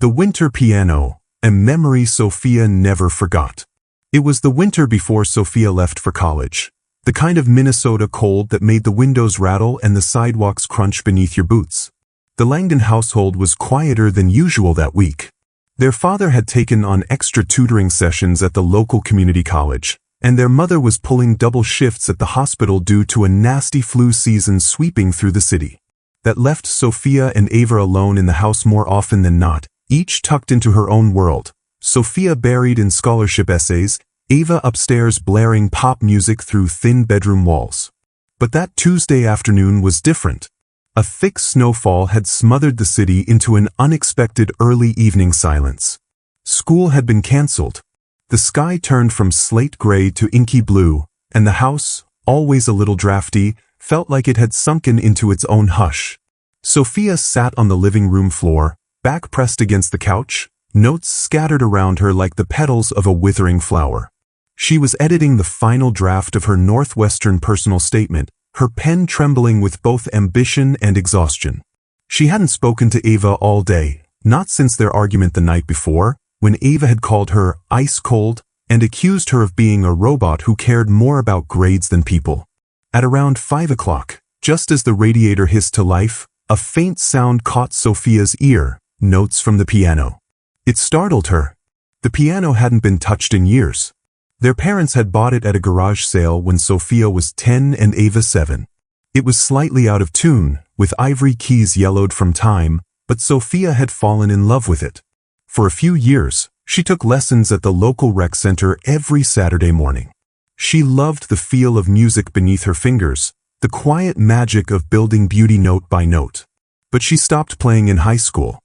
The winter piano, a memory Sophia never forgot. It was the winter before Sophia left for college. The kind of Minnesota cold that made the windows rattle and the sidewalks crunch beneath your boots. The Langdon household was quieter than usual that week. Their father had taken on extra tutoring sessions at the local community college, and their mother was pulling double shifts at the hospital due to a nasty flu season sweeping through the city. That left Sophia and Ava alone in the house more often than not, each tucked into her own world. Sophia buried in scholarship essays, Ava upstairs blaring pop music through thin bedroom walls. But that Tuesday afternoon was different. A thick snowfall had smothered the city into an unexpected early evening silence. School had been canceled. The sky turned from slate gray to inky blue, and the house, always a little drafty, felt like it had sunken into its own hush. Sophia sat on the living room floor, back pressed against the couch, notes scattered around her like the petals of a withering flower. She was editing the final draft of her Northwestern personal statement, her pen trembling with both ambition and exhaustion. She hadn't spoken to Ava all day, not since their argument the night before, when Ava had called her ice cold and accused her of being a robot who cared more about grades than people. At around 5 o'clock, just as the radiator hissed to life, a faint sound caught Sophia's ear, notes from the piano. It startled her. The piano hadn't been touched in years. Their parents had bought it at a garage sale when Sophia was 10 and Ava 7. It was slightly out of tune, with ivory keys yellowed from time, but Sophia had fallen in love with it. For a few years, she took lessons at the local rec center every Saturday morning. She loved the feel of music beneath her fingers, the quiet magic of building beauty note by note. But she stopped playing in high school.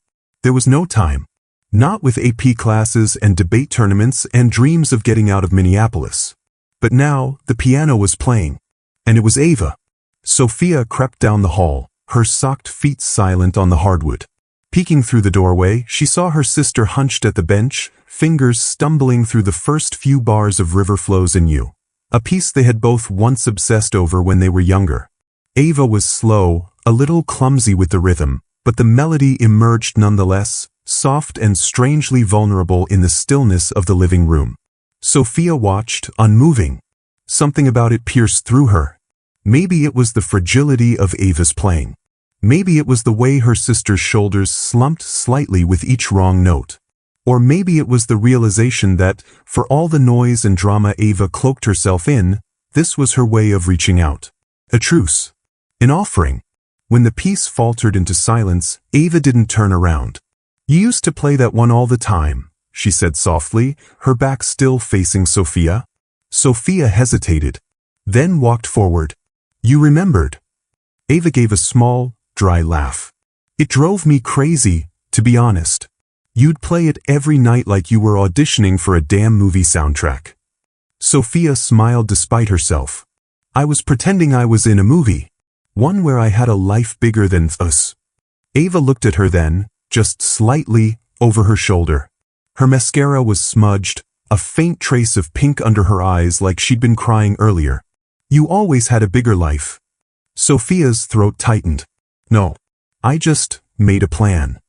There was no time. Not with AP classes and debate tournaments and dreams of getting out of Minneapolis. But now, the piano was playing. And it was Ava. Sophia crept down the hall, her socked feet silent on the hardwood. Peeking through the doorway, she saw her sister hunched at the bench, fingers stumbling through the first few bars of River Flows in You, a piece they had both once obsessed over when they were younger. Ava was slow, a little clumsy with the rhythm, but the melody emerged nonetheless, soft and strangely vulnerable in the stillness of the living room. Sophia watched, unmoving. Something about it pierced through her. Maybe it was the fragility of Ava's playing. Maybe it was the way her sister's shoulders slumped slightly with each wrong note. Or maybe it was the realization that, for all the noise and drama Ava cloaked herself in, this was her way of reaching out. A truce. An offering. When the piece faltered into silence, Ava didn't turn around. "You used to play that one all the time," she said softly, her back still facing Sophia. Sophia hesitated, then walked forward. "You remembered." Ava gave a small, dry laugh. "It drove me crazy, to be honest. You'd play it every night like you were auditioning for a damn movie soundtrack." Sophia smiled despite herself. "I was pretending I was in a movie. One where I had a life bigger than us." Ava looked at her then, just slightly, over her shoulder. Her mascara was smudged, a faint trace of pink under her eyes like she'd been crying earlier. "You always had a bigger life." Sophia's throat tightened. "No. I just made a plan."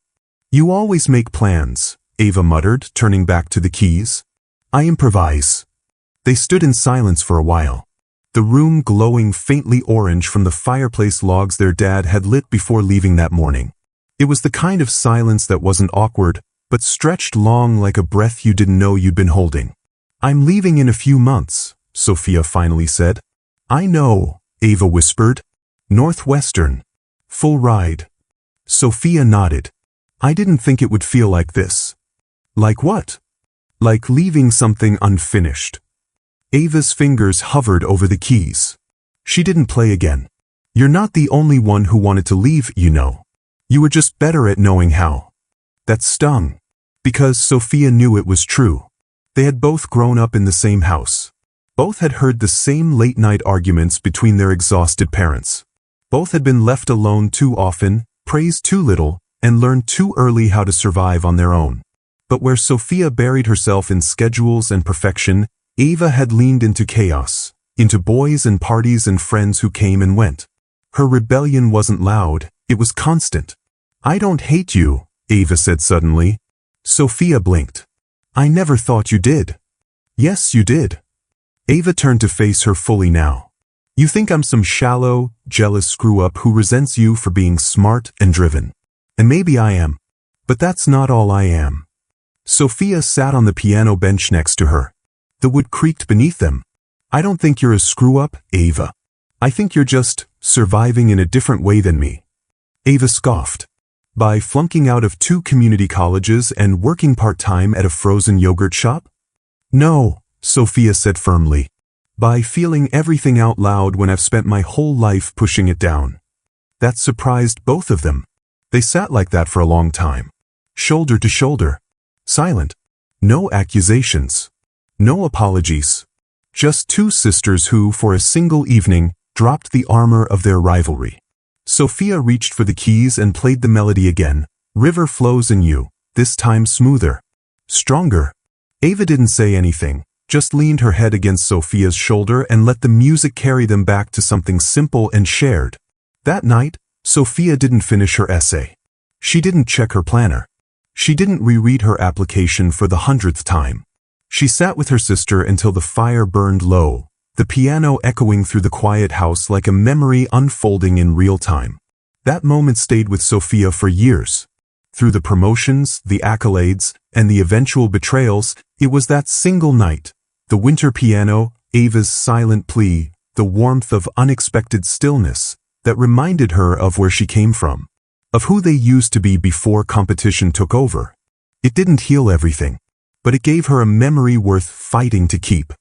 "You always make plans," Ava muttered, turning back to the keys. "I improvise." They stood in silence for a while. The room glowing faintly orange from the fireplace logs their dad had lit before leaving that morning. It was the kind of silence that wasn't awkward, but stretched long like a breath you didn't know you'd been holding. "I'm leaving in a few months," Sophia finally said. "I know," Ava whispered. "Northwestern. Full ride." Sophia nodded. "I didn't think it would feel like this." "Like what?" "Like leaving something unfinished." Ava's fingers hovered over the keys. She didn't play again. "You're not the only one who wanted to leave, you know. You were just better at knowing how." That stung. Because Sophia knew it was true. They had both grown up in the same house. Both had heard the same late-night arguments between their exhausted parents. Both had been left alone too often, praised too little, and learned too early how to survive on their own. But where Sophia buried herself in schedules and perfection, Ava had leaned into chaos, into boys and parties and friends who came and went. Her rebellion wasn't loud, it was constant. "I don't hate you," Ava said suddenly. Sophia blinked. I never thought you did. Yes, you did. Ava turned to face her fully now. You think I'm some shallow, jealous screw-up who resents you for being smart and driven. And maybe I am. But that's not all I am. Sophia sat on the piano bench next to her. The wood creaked beneath them. I don't think you're a screw-up, Ava. I think you're just surviving in a different way than me. Ava scoffed. By flunking out of 2 community colleges and working part-time at a frozen yogurt shop? No, Sophia said firmly. By feeling everything out loud when I've spent my whole life pushing it down. That surprised both of them. They sat like that for a long time. Shoulder to shoulder. Silent. No accusations. No apologies. Just 2 sisters who, for a single evening, dropped the armor of their rivalry. Sophia reached for the keys and played the melody again. River flows in you, this time smoother. Stronger. Ava didn't say anything, just leaned her head against Sophia's shoulder and let the music carry them back to something simple and shared. That night, Sophia didn't finish her essay. She didn't check her planner. She didn't reread her application for the 100th time. She sat with her sister until the fire burned low, the piano echoing through the quiet house like a memory unfolding in real time. That moment stayed with Sophia for years. Through the promotions, the accolades, and the eventual betrayals, it was that single night. The winter piano, Ava's silent plea, the warmth of unexpected stillness, that reminded her of where she came from, of who they used to be before competition took over. It didn't heal everything, but it gave her a memory worth fighting to keep.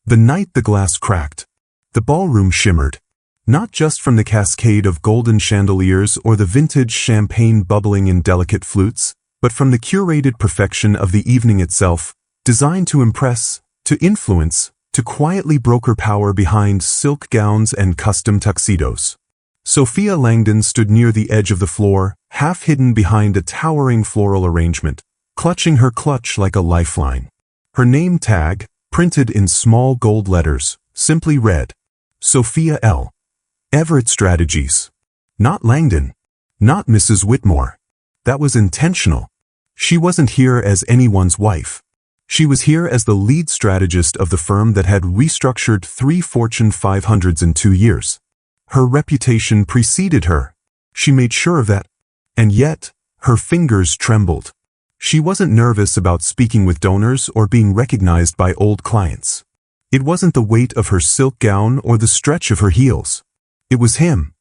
The night the glass cracked, the ballroom shimmered, not just from the cascade of golden chandeliers or the vintage champagne bubbling in delicate flutes, but from the curated perfection of the evening itself, designed to impress, to influence, to quietly broker power behind silk gowns and custom tuxedos. Sophia Langdon stood near the edge of the floor, half hidden behind a towering floral arrangement, clutching her clutch like a lifeline. Her name tag, printed in small gold letters, simply read, Sophia L. Everett Strategies. Not Langdon. Not Mrs. Whitmore. That was intentional. She wasn't here as anyone's wife. She was here as the lead strategist of the firm that had restructured 3 Fortune 500s in 2 years. Her reputation preceded her. She made sure of that. And yet, her fingers trembled. She wasn't nervous about speaking with donors or being recognized by old clients. It wasn't the weight of her silk gown or the stretch of her heels. It was him.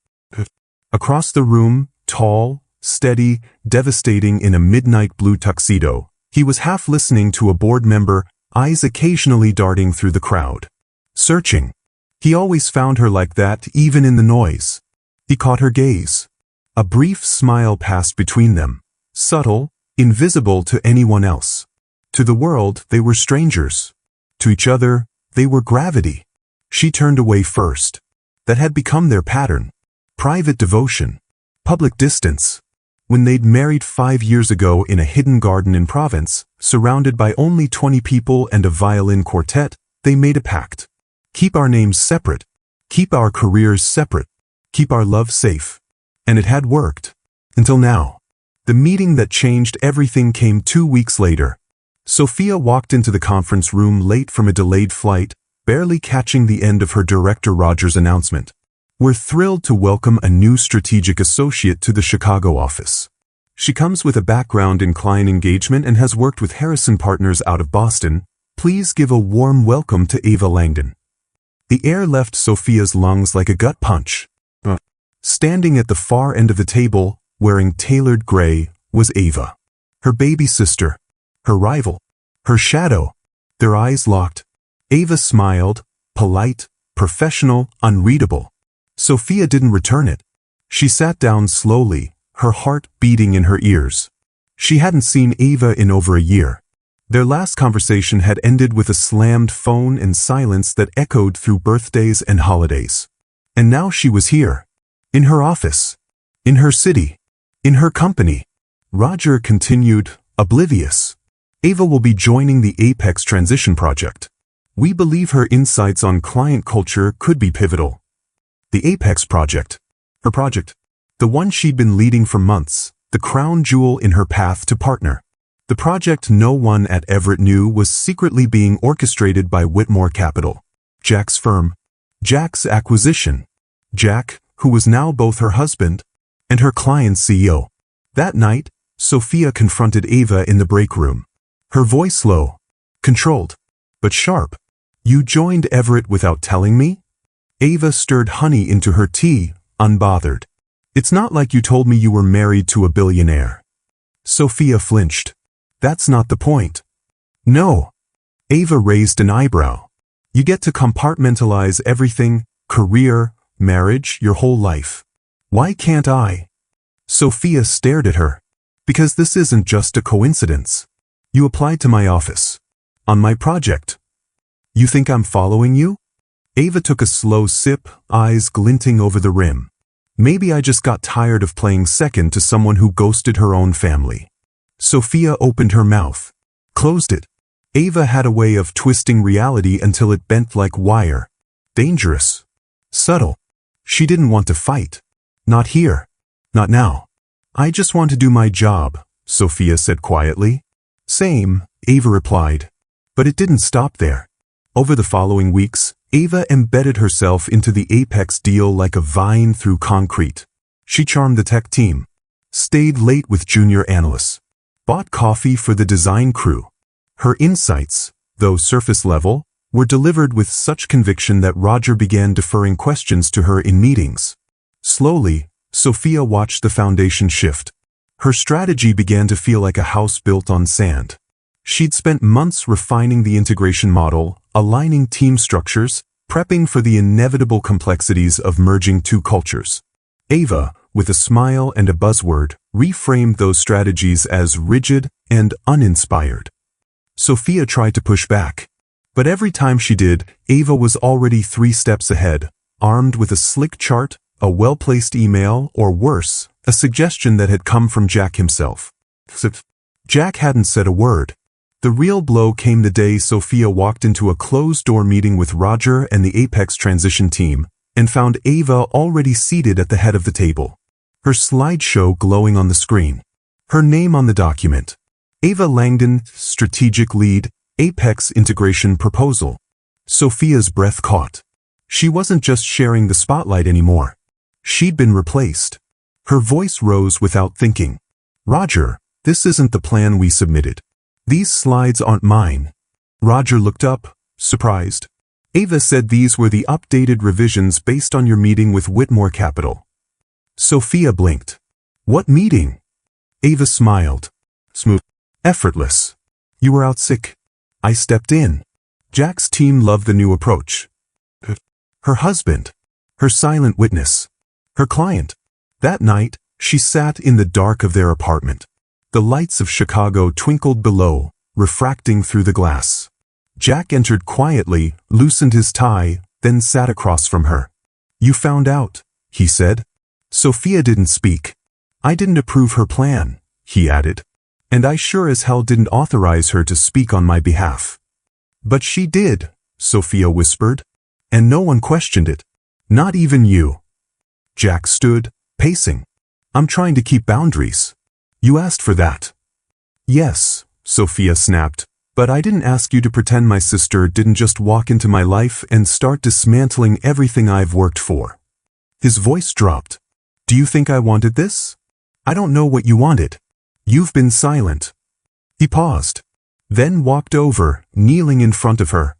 Across the room, tall, steady, devastating in a midnight blue tuxedo, he was half listening to a board member, eyes occasionally darting through the crowd. Searching. He always found her like that, even in the noise. He caught her gaze. A brief smile passed between them, subtle, invisible to anyone else. To the world, they were strangers. To each other, they were gravity. She turned away first. That had become their pattern. Private devotion. Public distance. When they'd married 5 years ago in a hidden garden in Provence, surrounded by only 20 people and a violin quartet, they made a pact. Keep our names separate. Keep our careers separate. Keep our love safe. And it had worked. Until now. The meeting that changed everything came 2 weeks later. Sophia walked into the conference room late from a delayed flight, barely catching the end of her director Roger's announcement. We're thrilled to welcome a new strategic associate to the Chicago office. She comes with a background in client engagement and has worked with Harrison Partners out of Boston. Please give a warm welcome to Ava Langdon. The air left Sophia's lungs like a gut punch. Standing at the far end of the table, wearing tailored gray, was Ava. Her baby sister. Her rival. Her shadow. Their eyes locked. Ava smiled, polite, professional, unreadable. Sophia didn't return it. She sat down slowly, her heart beating in her ears. She hadn't seen Ava in over a year. Their last conversation had ended with a slammed phone and silence that echoed through birthdays and holidays. And now she was here. In her office. In her city. In her company. Roger continued, oblivious. Ava will be joining the Apex Transition Project. We believe her insights on client culture could be pivotal. The Apex Project. Her project. The one she'd been leading for months, the crown jewel in her path to partner. The project no one at Everett knew was secretly being orchestrated by Whitmore Capital, Jack's firm, Jack's acquisition. Jack, who was now both her husband and her client's CEO. That night, Sophia confronted Ava in the break room. Her voice low, controlled, but sharp. "You joined Everett without telling me?" Ava stirred honey into her tea, unbothered. "It's not like you told me you were married to a billionaire." Sophia flinched. "That's not the point." "No." Ava raised an eyebrow. "You get to compartmentalize everything, career, marriage, your whole life. Why can't I?" Sophia stared at her. "Because this isn't just a coincidence. You applied to my office. On my project. You think I'm following you?" Ava took a slow sip, eyes glinting over the rim. "Maybe I just got tired of playing second to someone who ghosted her own family." Sophia opened her mouth, closed it. Ava had a way of twisting reality until it bent like wire. Dangerous. Subtle. She didn't want to fight. "Not here. Not now. I just want to do my job," Sophia said quietly. "Same," Ava replied. But it didn't stop there. Over the following weeks, Ava embedded herself into the Apex deal like a vine through concrete. She charmed the tech team, stayed late with junior analysts, bought coffee for the design crew. Her insights, though surface level, were delivered with such conviction that Roger began deferring questions to her in meetings. Slowly, Sophia watched the foundation shift. Her strategy began to feel like a house built on sand. She'd spent months refining the integration model, aligning team structures, prepping for the inevitable complexities of merging two cultures. Ava, with a smile and a buzzword, reframed those strategies as rigid and uninspired. Sophia tried to push back. But every time she did, Ava was already 3 steps ahead, armed with a slick chart, a well-placed email, or worse, a suggestion that had come from Jack himself. Jack hadn't said a word. The real blow came the day Sophia walked into a closed-door meeting with Roger and the Apex transition team, and found Ava already seated at the head of the table. Her slideshow glowing on the screen. Her name on the document. Ava Langdon, Strategic Lead, Apex Integration Proposal. Sophia's breath caught. She wasn't just sharing the spotlight anymore. She'd been replaced. Her voice rose without thinking. "Roger, this isn't the plan we submitted. These slides aren't mine." Roger looked up, surprised. "Ava said these were the updated revisions based on your meeting with Whitmore Capital." Sophia blinked. "What meeting?" Ava smiled. Smooth. "Effortless. You were out sick. I stepped in. Jack's team loved the new approach. Her husband. Her silent witness. Her client. That night, she sat in the dark of their apartment. The lights of Chicago twinkled below, refracting through the glass. Jack entered quietly, loosened his tie, then sat across from her. "You found out," he said. Sophia didn't speak. "I didn't approve her plan," he added. "And I sure as hell didn't authorize her to speak on my behalf." "But she did," Sophia whispered. "And no one questioned it. Not even you." Jack stood, pacing. "I'm trying to keep boundaries. You asked for that." "Yes," Sophia snapped, "but I didn't ask you to pretend my sister didn't just walk into my life and start dismantling everything I've worked for." His voice dropped. "Do you think I wanted this? I don't know what you wanted. You've been silent." He paused, then walked over, kneeling in front of her.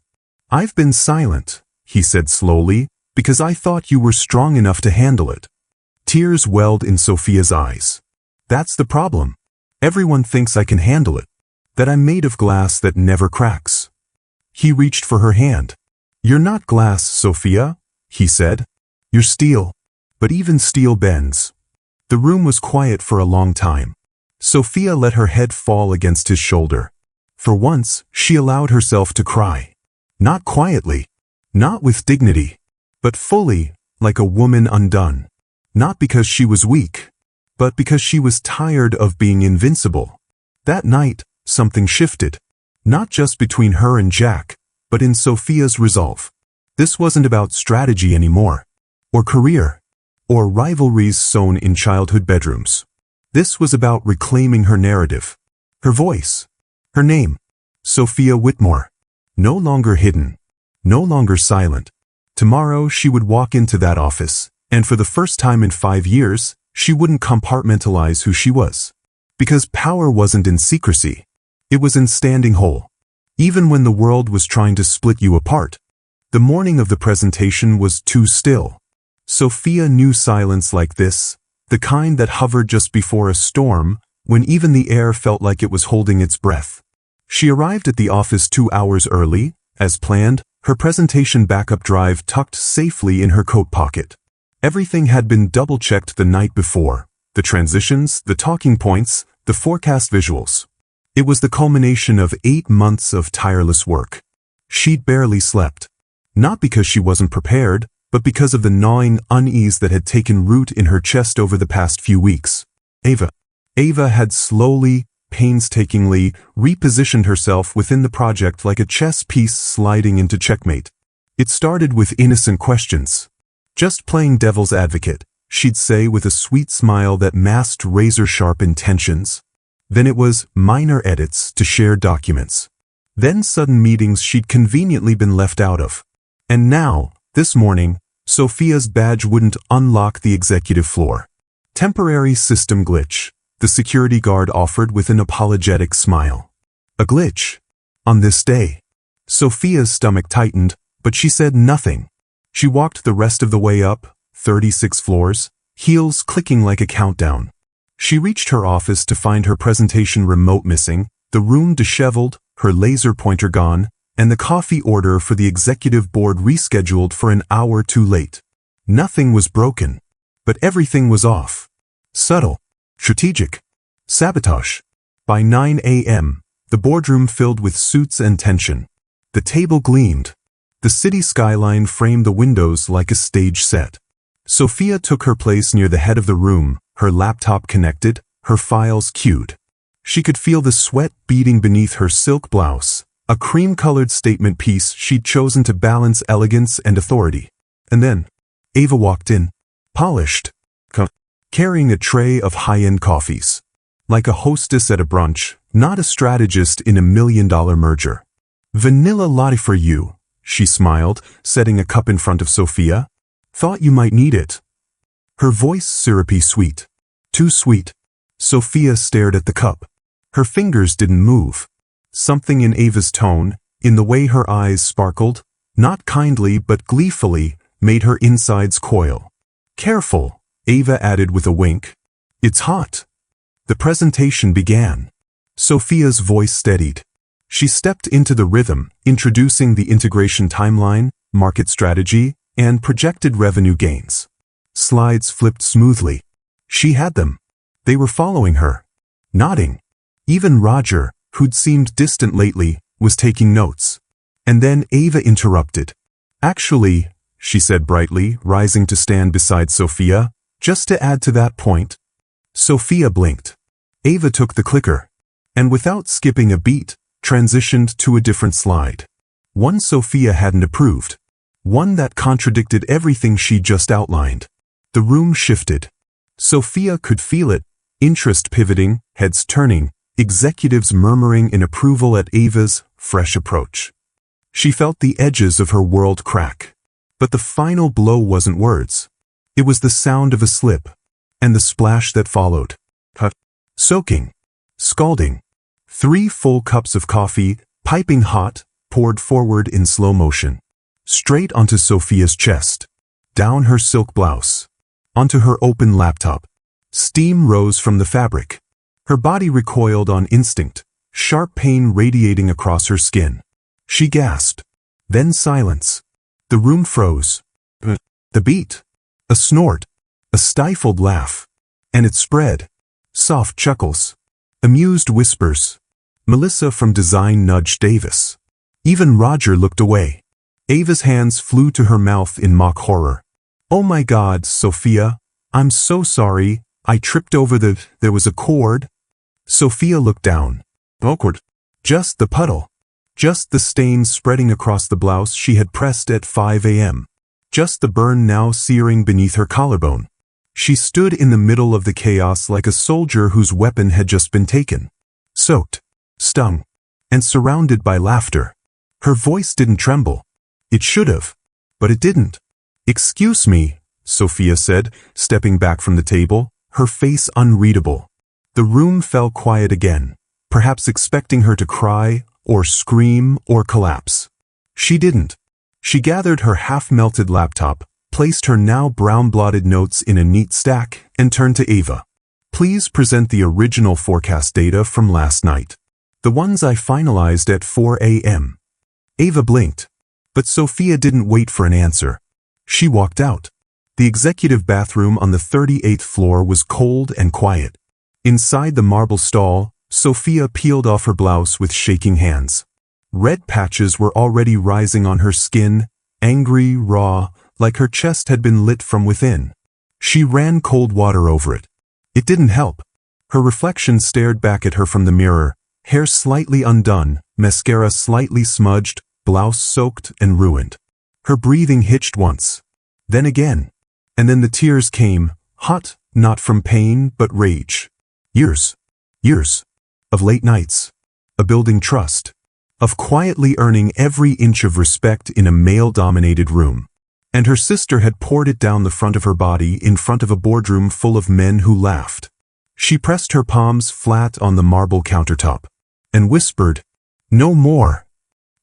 "I've been silent," he said slowly, "because I thought you were strong enough to handle it." Tears welled in Sophia's eyes. "That's the problem. Everyone thinks I can handle it. That I'm made of glass that never cracks." He reached for her hand. "You're not glass, Sophia," he said. "You're steel. But even steel bends." The room was quiet for a long time. Sophia let her head fall against his shoulder. For once, she allowed herself to cry. Not quietly. Not with dignity. But fully, like a woman undone. Not because she was weak, but because she was tired of being invincible. That night, something shifted. Not just between her and Jack, but in Sophia's resolve. This wasn't about strategy anymore. Or career. Or rivalries sown in childhood bedrooms. This was about reclaiming her narrative. Her voice. Her name. Sophia Whitmore. No longer hidden. No longer silent. Tomorrow she would walk into that office, and for the first time in 5 years, she wouldn't compartmentalize who she was. Because power wasn't in secrecy. It was in standing whole. Even when the world was trying to split you apart. The morning of the presentation was too still. Sophia knew silence like this, the kind that hovered just before a storm, when even the air felt like it was holding its breath. She arrived at the office 2 hours early, as planned, her presentation backup drive tucked safely in her coat pocket. Everything had been double-checked the night before. The transitions, the talking points, the forecast visuals. It was the culmination of 8 months of tireless work. She'd barely slept. Not because she wasn't prepared, but because of the gnawing unease that had taken root in her chest over the past few weeks. Ava had slowly, painstakingly repositioned herself within the project like a chess piece sliding into checkmate. It started with innocent questions. Just playing devil's advocate, she'd say with a sweet smile that masked razor-sharp intentions. Then it was minor edits to shared documents. Then sudden meetings she'd conveniently been left out of. And now, this morning, Sophia's badge wouldn't unlock the executive floor. Temporary system glitch, the security guard offered with an apologetic smile. A glitch. On this day. Sophia's stomach tightened, but she said nothing. She walked the rest of the way up, 36 floors, heels clicking like a countdown. She reached her office to find her presentation remote missing, the room disheveled, her laser pointer gone, and the coffee order for the executive board rescheduled for an hour too late. Nothing was broken, but everything was off. Subtle. Strategic. Sabotage. By 9 a.m., the boardroom filled with suits and tension. The table gleamed. The city skyline framed the windows like a stage set. Sophia took her place near the head of the room, her laptop connected, her files queued. She could feel the sweat beading beneath her silk blouse, a cream-colored statement piece she'd chosen to balance elegance and authority. And then, Ava walked in, polished, carrying a tray of high-end coffees. Like a hostess at a brunch, not a strategist in a million-dollar merger. "Vanilla latte for you," she smiled, setting a cup in front of Sophia. "Thought you might need it." Her voice syrupy sweet. Too sweet. Sophia stared at the cup. Her fingers didn't move. Something in Ava's tone, in the way her eyes sparkled, not kindly but gleefully, made her insides coil. "Careful," Ava added with a wink. "It's hot." The presentation began. Sophia's voice steadied. She stepped into the rhythm, introducing the integration timeline, market strategy, and projected revenue gains. Slides flipped smoothly. She had them. They were following her. Nodding. Even Roger, who'd seemed distant lately, was taking notes. And then Ava interrupted. "Actually," she said brightly, rising to stand beside Sophia, "just to add to that point." Sophia blinked. Ava took the clicker. And without skipping a beat, transitioned to a different slide. One Sophia hadn't approved. One that contradicted everything she'd just outlined. The room shifted. Sophia could feel it, interest pivoting, heads turning, executives murmuring in approval at Ava's fresh approach. She felt the edges of her world crack. But the final blow wasn't words. It was the sound of a slip, and the splash that followed. Soaking. Scalding. 3 full cups of coffee, piping hot, poured forward in slow motion. Straight onto Sophia's chest. Down her silk blouse. Onto her open laptop. Steam rose from the fabric. Her body recoiled on instinct, sharp pain radiating across her skin. She gasped. Then silence. The room froze. The beat. A snort. A stifled laugh. And it spread. Soft chuckles. Amused whispers. Melissa from design nudged Davis. Even Roger looked away. Ava's hands flew to her mouth in mock horror. "Oh my God, Sophia. I'm so sorry. I tripped over there was a cord." Sophia looked down. Awkward. Just the puddle. Just the stain spreading across the blouse she had pressed at 5 a.m. Just the burn now searing beneath her collarbone. She stood in the middle of the chaos like a soldier whose weapon had just been taken. soaked, stung, and surrounded by laughter. Her voice didn't tremble. It should have, but it didn't. "Excuse me," Sophia said, stepping back from the table, her face unreadable. The room fell quiet again, perhaps expecting her to cry, or scream, or collapse. She didn't. She gathered her half-melted laptop, placed her now brown-blotted notes in a neat stack, and turned to Ava. "Please present the original forecast data from last night. The ones I finalized at 4 a.m. Ava blinked, but Sophia didn't wait for an answer. She walked out. The executive bathroom on the 38th floor was cold and quiet. Inside the marble stall, Sophia peeled off her blouse with shaking hands. Red patches were already rising on her skin, angry, raw, like her chest had been lit from within. She ran cold water over it. It didn't help. Her reflection stared back at her from the mirror, hair slightly undone, mascara slightly smudged, blouse soaked and ruined. Her breathing hitched once, then again, and then the tears came, hot, not from pain but rage. Years of late nights, of building trust, of quietly earning every inch of respect in a male-dominated room. And her sister had poured it down the front of her body in front of a boardroom full of men who laughed. She pressed her palms flat on the marble countertop and whispered, "No more."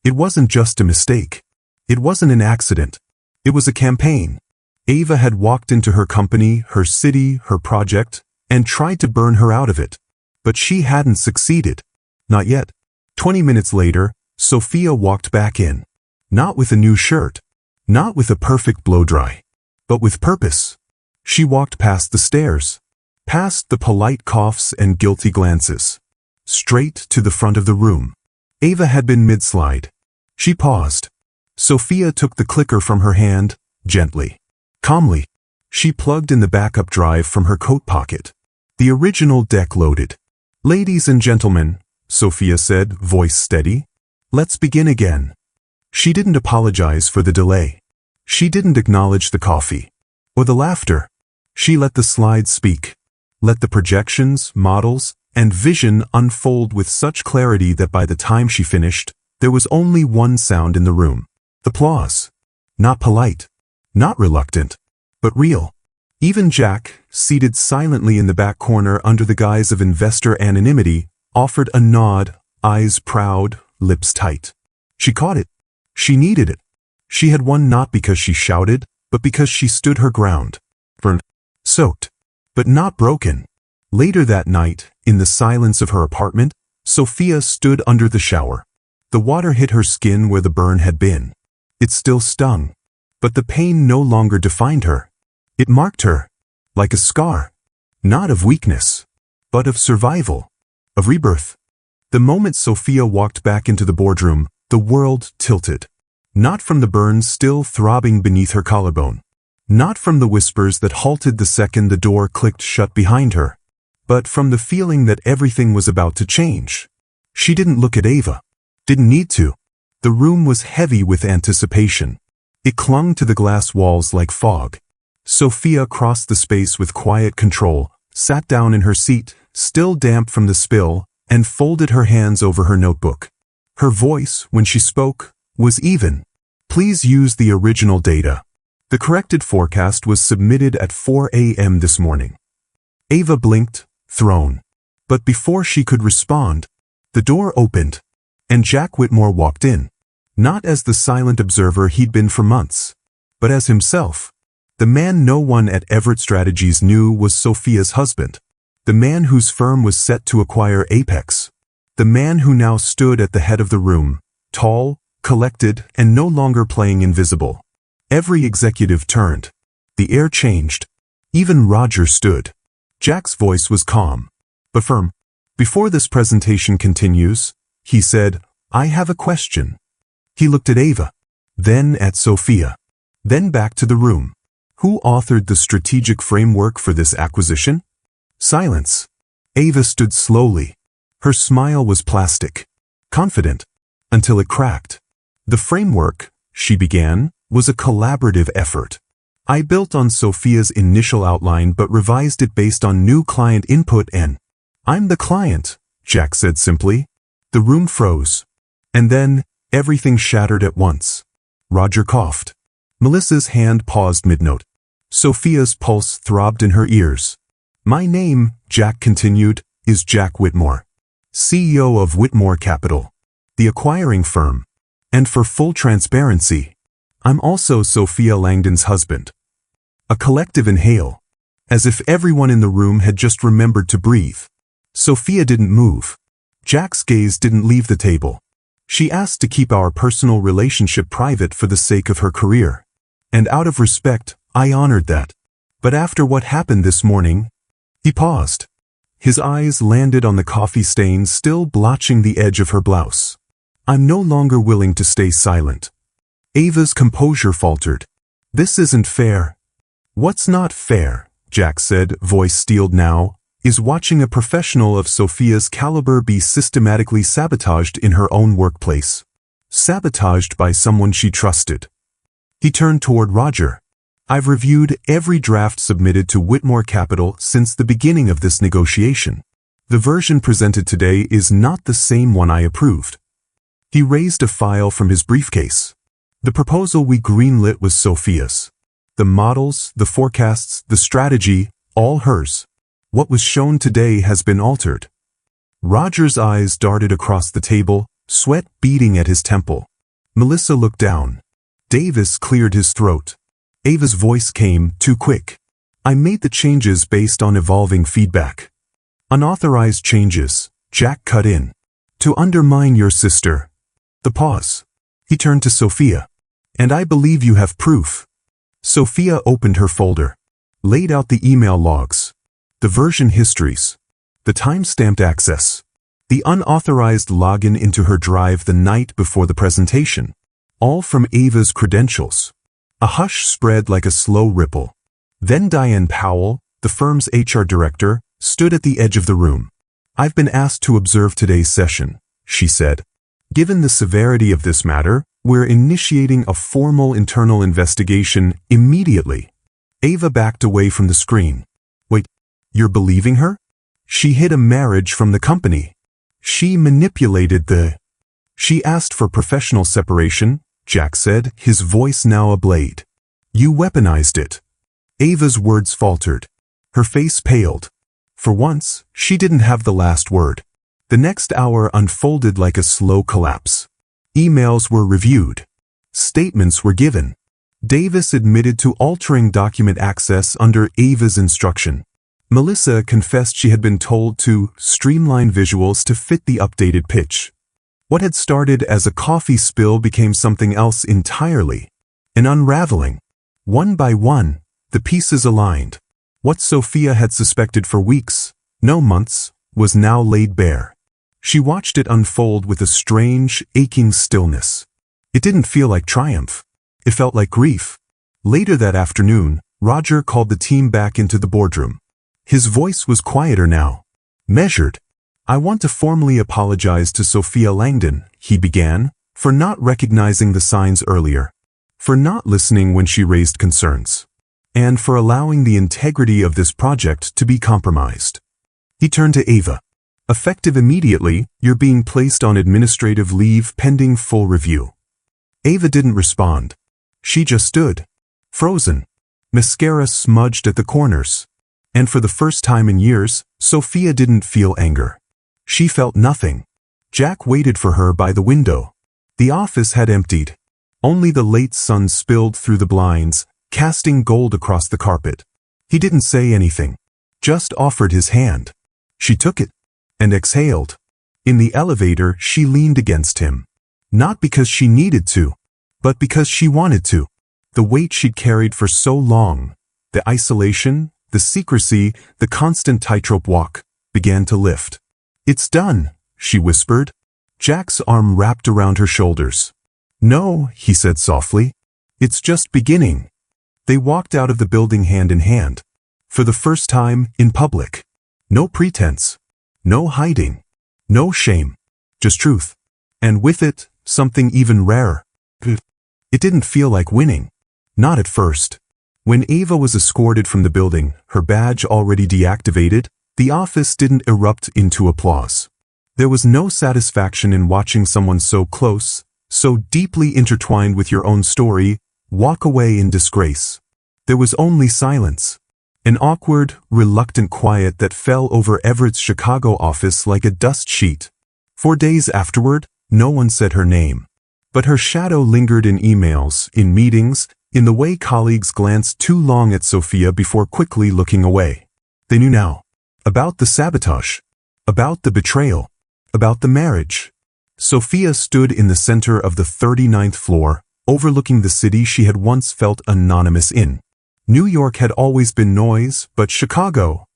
It wasn't just a mistake. It wasn't an accident. It was a campaign. Ava had walked into her company, her city, her project, and tried to burn her out of it. But she hadn't succeeded. Not yet. 20 minutes later, Sophia walked back in. Not with a new shirt. Not with a perfect blow-dry. But with purpose. She walked past the stairs. Past the polite coughs and guilty glances. Straight to the front of the room. Ava had been mid-slide. She paused. Sophia took the clicker from her hand, gently. Calmly. She plugged in the backup drive from her coat pocket. The original deck loaded. "Ladies and gentlemen," Sophia said, voice steady, "let's begin again." She didn't apologize for the delay. She didn't acknowledge the coffee. Or the laughter. She let the slides speak. Let the projections, models, and vision unfold with such clarity that by the time she finished, there was only one sound in the room. Applause. Not polite. Not reluctant. But real. Even Jack, seated silently in the back corner under the guise of investor anonymity, offered a nod, eyes proud, lips tight. She caught it. She needed it. She had won not because she shouted, but because she stood her ground. Burned. Soaked. But not broken. Later that night, in the silence of her apartment, Sophia stood under the shower. The water hit her skin where the burn had been. It still stung. But the pain no longer defined her. It marked her, like a scar, not of weakness, but of survival, of rebirth. The moment Sophia walked back into the boardroom, the world tilted. Not from the burns still throbbing beneath her collarbone. Not from the whispers that halted the second the door clicked shut behind her. But from the feeling that everything was about to change. She didn't look at Ava. Didn't need to. The room was heavy with anticipation. It clung to the glass walls like fog. Sophia crossed the space with quiet control, sat down in her seat, still damp from the spill, and folded her hands over her notebook. Her voice, when she spoke, was even. "Please use the original data. The corrected forecast was submitted at 4 a.m. this morning." Ava blinked, thrown. But before she could respond, the door opened, and Jack Whitmore walked in. Not as the silent observer he'd been for months, but as himself. The man no one at Everett Strategies knew was Sophia's husband. The man whose firm was set to acquire Apex. The man who now stood at the head of the room, tall, collected, and no longer playing invisible. Every executive turned. The air changed. Even Roger stood. Jack's voice was calm, but firm. "Before this presentation continues," he said, "I have a question." He looked at Ava, then at Sophia, then back to the room. Who authored the strategic framework for this acquisition? Silence. Ava stood slowly. Her smile was plastic, confident, until it cracked. "The framework," she began, "was a collaborative effort. I built on Sophia's initial outline but revised it based on new client input and I'm the client, Jack said simply. The room froze. And then, everything shattered at once. Roger coughed. Melissa's hand paused mid-note. Sophia's pulse throbbed in her ears. My name, Jack continued, is Jack Whitmore, CEO of Whitmore Capital, the acquiring firm. And for full transparency, I'm also Sophia Langdon's husband. A collective inhale, as if everyone in the room had just remembered to breathe. Sophia didn't move. Jack's gaze didn't leave the table. She asked to keep our personal relationship private for the sake of her career. And out of respect, I honored that. But after what happened this morning, he paused. His eyes landed on the coffee stains still blotching the edge of her blouse. I'm no longer willing to stay silent. Ava's composure faltered. This isn't fair. What's not fair, Jack said, voice steeled now, is watching a professional of Sophia's caliber be systematically sabotaged in her own workplace. Sabotaged by someone she trusted. He turned toward Roger. I've reviewed every draft submitted to Whitmore Capital since the beginning of this negotiation. The version presented today is not the same one I approved. He raised a file from his briefcase. The proposal we greenlit was Sophia's. The models, the forecasts, the strategy, all hers. What was shown today has been altered. Roger's eyes darted across the table, sweat beading at his temple. Melissa looked down. Davis cleared his throat. Ava's voice came, too quick. I made the changes based on evolving feedback. Unauthorized changes, Jack cut in. To undermine your sister. The pause. He turned to Sophia. And I believe you have proof. Sophia opened her folder. Laid out the email logs. The version histories. The time-stamped access. The unauthorized login into her drive the night before the presentation. All from Ava's credentials. A hush spread like a slow ripple. Then Diane Powell, the firm's HR director, stood at the edge of the room. I've been asked to observe today's session, she said. Given the severity of this matter, we're initiating a formal internal investigation immediately. Ava backed away from the screen. Wait, you're believing her? She hid a marriage from the company. She manipulated She asked for professional separation, Jack said, his voice now ablaze. You weaponized it. Ava's words faltered. Her face paled. For once, she didn't have the last word. The next hour unfolded like a slow collapse. Emails were reviewed. Statements were given. Davis admitted to altering document access under Ava's instruction. Melissa confessed she had been told to streamline visuals to fit the updated pitch. What had started as a coffee spill became something else entirely. An unraveling. One by one, the pieces aligned. What Sophia had suspected for weeks, no months, was now laid bare. She watched it unfold with a strange, aching stillness. It didn't feel like triumph. It felt like grief. Later that afternoon, Roger called the team back into the boardroom. His voice was quieter now. Measured. I want to formally apologize to Sophia Langdon, he began, for not recognizing the signs earlier, for not listening when she raised concerns, and for allowing the integrity of this project to be compromised. He turned to Ava. Effective immediately, you're being placed on administrative leave pending full review. Ava didn't respond. She just stood, frozen, mascara smudged at the corners. And for the first time in years, Sophia didn't feel anger. She felt nothing. Jack waited for her by the window. The office had emptied. Only the late sun spilled through the blinds, casting gold across the carpet. He didn't say anything, just offered his hand. She took it and exhaled. In the elevator, she leaned against him. Not because she needed to, but because she wanted to. The weight she'd carried for so long, the isolation, the secrecy, the constant tightrope walk, began to lift. It's done, she whispered. Jack's arm wrapped around her shoulders. No, he said softly. It's just beginning. They walked out of the building hand in hand. For the first time, in public. No pretense. No hiding. No shame. Just truth. And with it, something even rarer. It didn't feel like winning. Not at first. When Ava was escorted from the building, her badge already deactivated, the office didn't erupt into applause. There was no satisfaction in watching someone so close, so deeply intertwined with your own story, walk away in disgrace. There was only silence. An awkward, reluctant quiet that fell over Everett's Chicago office like a dust sheet. 4 days afterward, no one said her name. But her shadow lingered in emails, in meetings, in the way colleagues glanced too long at Sophia before quickly looking away. They knew now. About the sabotage. About the betrayal. About the marriage. Sophia stood in the center of the 39th floor, overlooking the city she had once felt anonymous in. New York had always been noise, but Chicago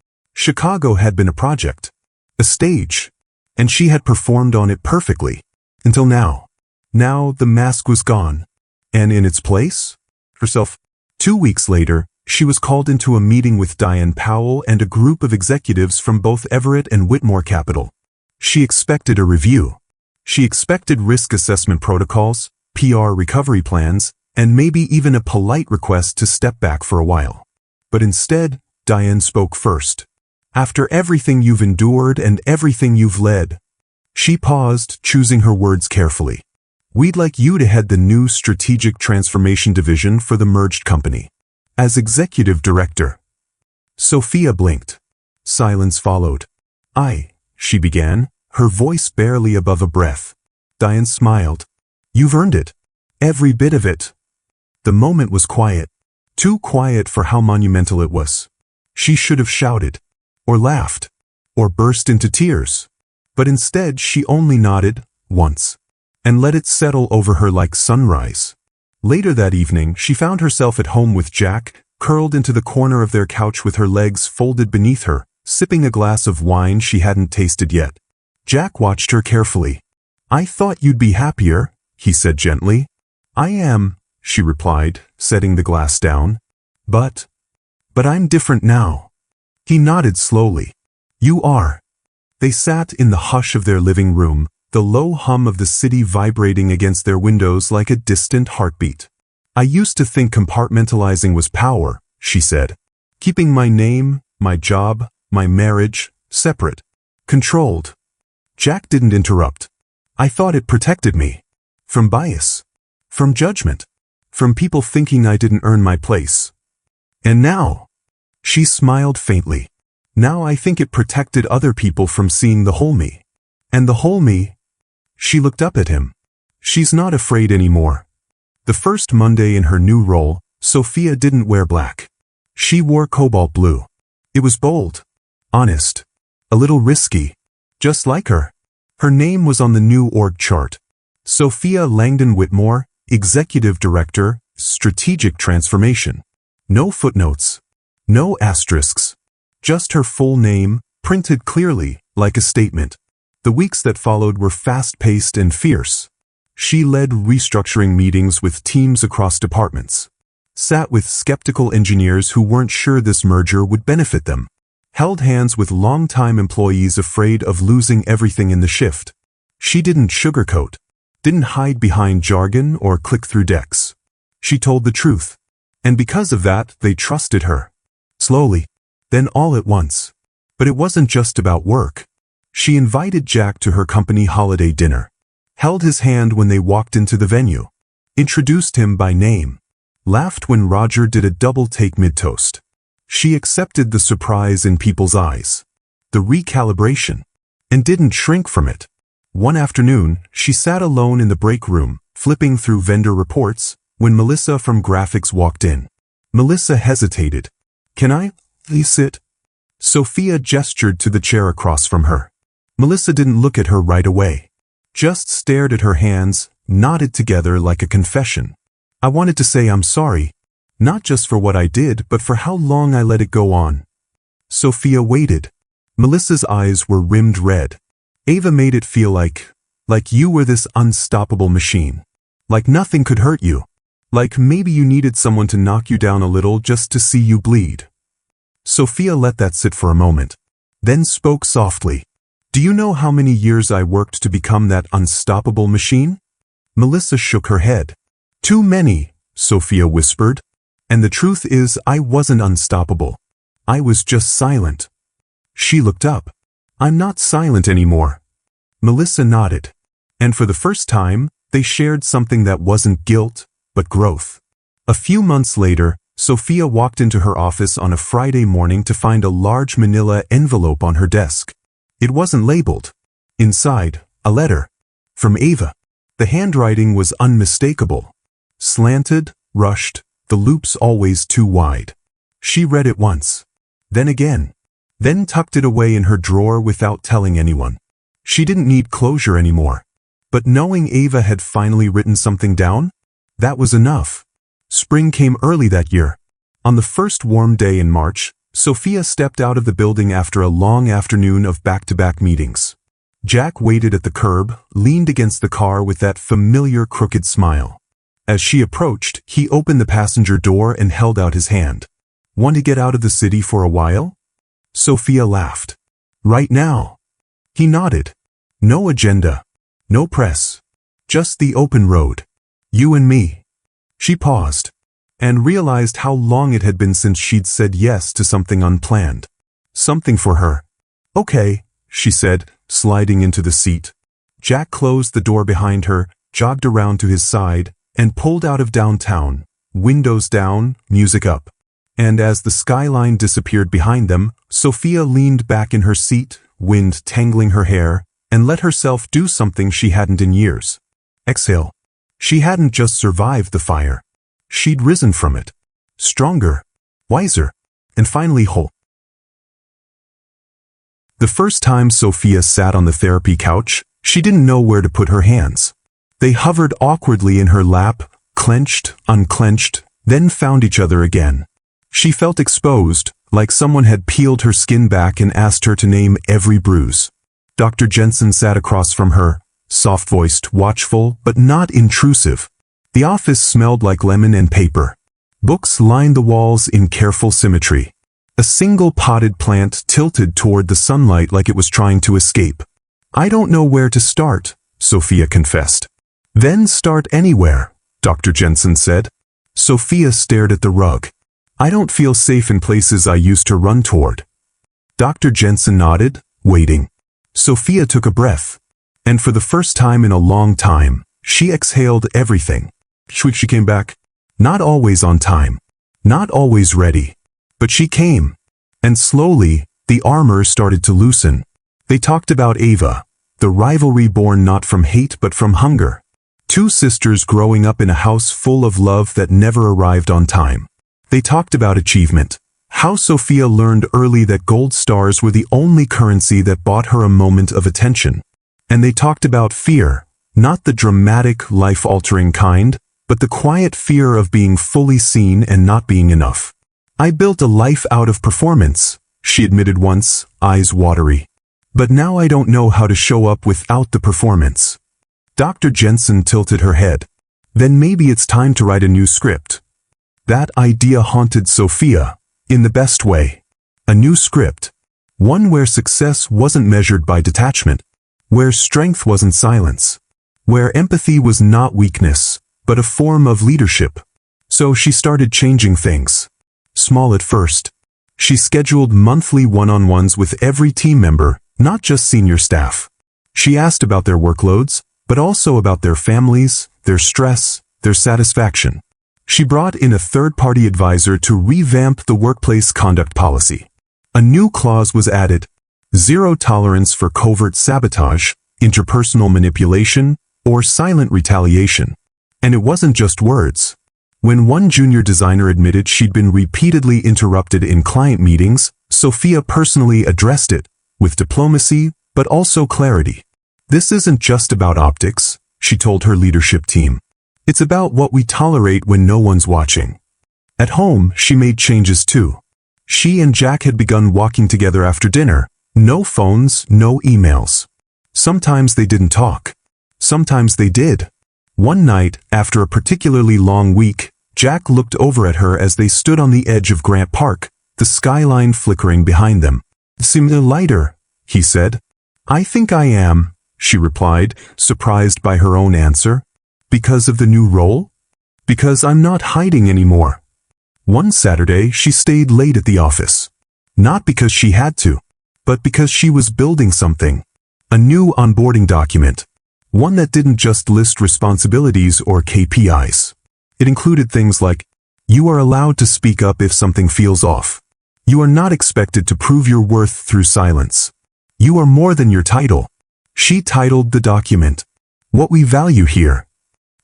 had been a project. A stage. And she had performed on it perfectly. Until now. Now the mask was gone. And in its place? Herself. 2 weeks later, she was called into a meeting with Diane Powell and a group of executives from both Everett and Whitmore Capital. She expected a review. She expected risk assessment protocols, PR recovery plans, and maybe even a polite request to step back for a while. But instead, Diane spoke first. After everything you've endured and everything you've led. She paused, choosing her words carefully. We'd like you to head the new Strategic Transformation Division for the merged company. As executive director. Sophia blinked. Silence followed. She began, her voice barely above a breath. Diane smiled. You've earned it. Every bit of it. The moment was quiet. Too quiet for how monumental it was. She should have shouted. Or laughed. Or burst into tears. But instead she only nodded, once. And let it settle over her like sunrise. Later that evening, she found herself at home with Jack, curled into the corner of their couch with her legs folded beneath her, sipping a glass of wine she hadn't tasted yet. Jack watched her carefully. I thought you'd be happier, he said gently. I am, she replied, setting the glass down. But I'm different now. He nodded slowly. You are. They sat in the hush of their living room, the low hum of the city vibrating against their windows like a distant heartbeat. I used to think compartmentalizing was power, she said. Keeping my name, my job, my marriage, separate. Controlled. Jack didn't interrupt. I thought it protected me. From bias. From judgment. From people thinking I didn't earn my place. And now? She smiled faintly. Now I think it protected other people from seeing the whole me. And the whole me? She looked up at him. She's not afraid anymore. The first Monday in her new role, Sophia didn't wear black. She wore cobalt blue. It was bold. Honest. A little risky. Just like her. Her name was on the new org chart. Sophia Langdon Whitmore, Executive Director, Strategic Transformation. No footnotes. No asterisks. Just her full name, printed clearly, like a statement. The weeks that followed were fast-paced and fierce. She led restructuring meetings with teams across departments. Sat with skeptical engineers who weren't sure this merger would benefit them. Held hands with long-time employees afraid of losing everything in the shift. She didn't sugarcoat. Didn't hide behind jargon or click through decks. She told the truth. And because of that, they trusted her. Slowly. Then all at once. But it wasn't just about work. She invited Jack to her company holiday dinner. Held his hand when they walked into the venue. Introduced him by name. Laughed when Roger did a double-take mid-toast. She accepted the surprise in people's eyes. The recalibration. And didn't shrink from it. One afternoon, she sat alone in the break room, flipping through vendor reports, when Melissa from graphics walked in. Melissa hesitated. Can I please sit? Sophia gestured to the chair across from her. Melissa didn't look at her right away. Just stared at her hands, knotted together like a confession. I wanted to say I'm sorry. Not just for what I did, but for how long I let it go on. Sophia waited. Melissa's eyes were rimmed red. Ava made it feel like you were this unstoppable machine. Like nothing could hurt you. Like maybe you needed someone to knock you down a little just to see you bleed. Sophia let that sit for a moment. Then spoke softly. Do you know how many years I worked to become that unstoppable machine? Melissa shook her head. Too many, Sophia whispered. And the truth is I wasn't unstoppable. I was just silent. She looked up. I'm not silent anymore. Melissa nodded. And for the first time, they shared something that wasn't guilt, but growth. A few months later, Sophia walked into her office on a Friday morning to find a large manila envelope on her desk. It wasn't labeled. Inside, a letter. From Ava. The handwriting was unmistakable. Slanted, rushed, the loops always too wide. She read it once. Then again. Then tucked it away in her drawer without telling anyone. She didn't need closure anymore. But knowing Ava had finally written something down, that was enough. Spring came early that year. On the first warm day in March, Sophia stepped out of the building after a long afternoon of back-to-back meetings. Jack waited at the curb, leaned against the car with that familiar crooked smile. As she approached, he opened the passenger door and held out his hand. Want to get out of the city for a while? Sophia laughed. Right now. He nodded. No agenda. No press. Just the open road. You and me. She paused, and realized how long it had been since she'd said yes to something unplanned. Something for her. Okay, she said, sliding into the seat. Jack closed the door behind her, jogged around to his side, and pulled out of downtown, windows down, music up. And as the skyline disappeared behind them, Sophia leaned back in her seat, wind tangling her hair, and let herself do something she hadn't in years. Exhale. She hadn't just survived the fire. She'd risen from it. Stronger, wiser, and finally whole. The first time Sophia sat on the therapy couch, she didn't know where to put her hands. They hovered awkwardly in her lap, clenched, unclenched, then found each other again. She felt exposed, like someone had peeled her skin back and asked her to name every bruise. Dr. Jensen sat across from her, soft-voiced, watchful, but not intrusive. The office smelled like lemon and paper. Books lined the walls in careful symmetry. A single potted plant tilted toward the sunlight like it was trying to escape. I don't know where to start, Sophia confessed. Then start anywhere, Dr. Jensen said. Sophia stared at the rug. I don't feel safe in places I used to run toward. Dr. Jensen nodded, waiting. Sophia took a breath. And for the first time in a long time, she exhaled everything. She came back. Not always on time. Not always ready. But she came. And slowly, the armor started to loosen. They talked about Ava, the rivalry born not from hate but from hunger. Two sisters growing up in a house full of love that never arrived on time. They talked about achievement. How Sophia learned early that gold stars were the only currency that bought her a moment of attention. And they talked about fear, not the dramatic, life-altering kind, but the quiet fear of being fully seen and not being enough. I built a life out of performance, she admitted once, eyes watery. But now I don't know how to show up without the performance. Dr. Jensen tilted her head. Then maybe it's time to write a new script. That idea haunted Sophia, in the best way. A new script. One where success wasn't measured by detachment. Where strength wasn't silence. Where empathy was not weakness, but a form of leadership. So she started changing things. Small at first. She scheduled monthly one-on-ones with every team member, not just senior staff. She asked about their workloads, but also about their families, their stress, their satisfaction. She brought in a third-party advisor to revamp the workplace conduct policy. A new clause was added: zero tolerance for covert sabotage, interpersonal manipulation, or silent retaliation. And it wasn't just words. When one junior designer admitted she'd been repeatedly interrupted in client meetings, Sophia personally addressed it, with diplomacy, but also clarity. This isn't just about optics, she told her leadership team. It's about what we tolerate when no one's watching. At home, she made changes too. She and Jack had begun walking together after dinner. No phones, no emails. Sometimes they didn't talk. Sometimes they did. One night, after a particularly long week, Jack looked over at her as they stood on the edge of Grant Park, the skyline flickering behind them. "Seemed lighter," he said. "I think I am," she replied, surprised by her own answer. "Because of the new role? Because I'm not hiding anymore." One Saturday, she stayed late at the office. Not because she had to, but because she was building something. A new onboarding document. One that didn't just list responsibilities or KPIs. It included things like, you are allowed to speak up if something feels off. You are not expected to prove your worth through silence. You are more than your title. She titled the document, What We Value Here.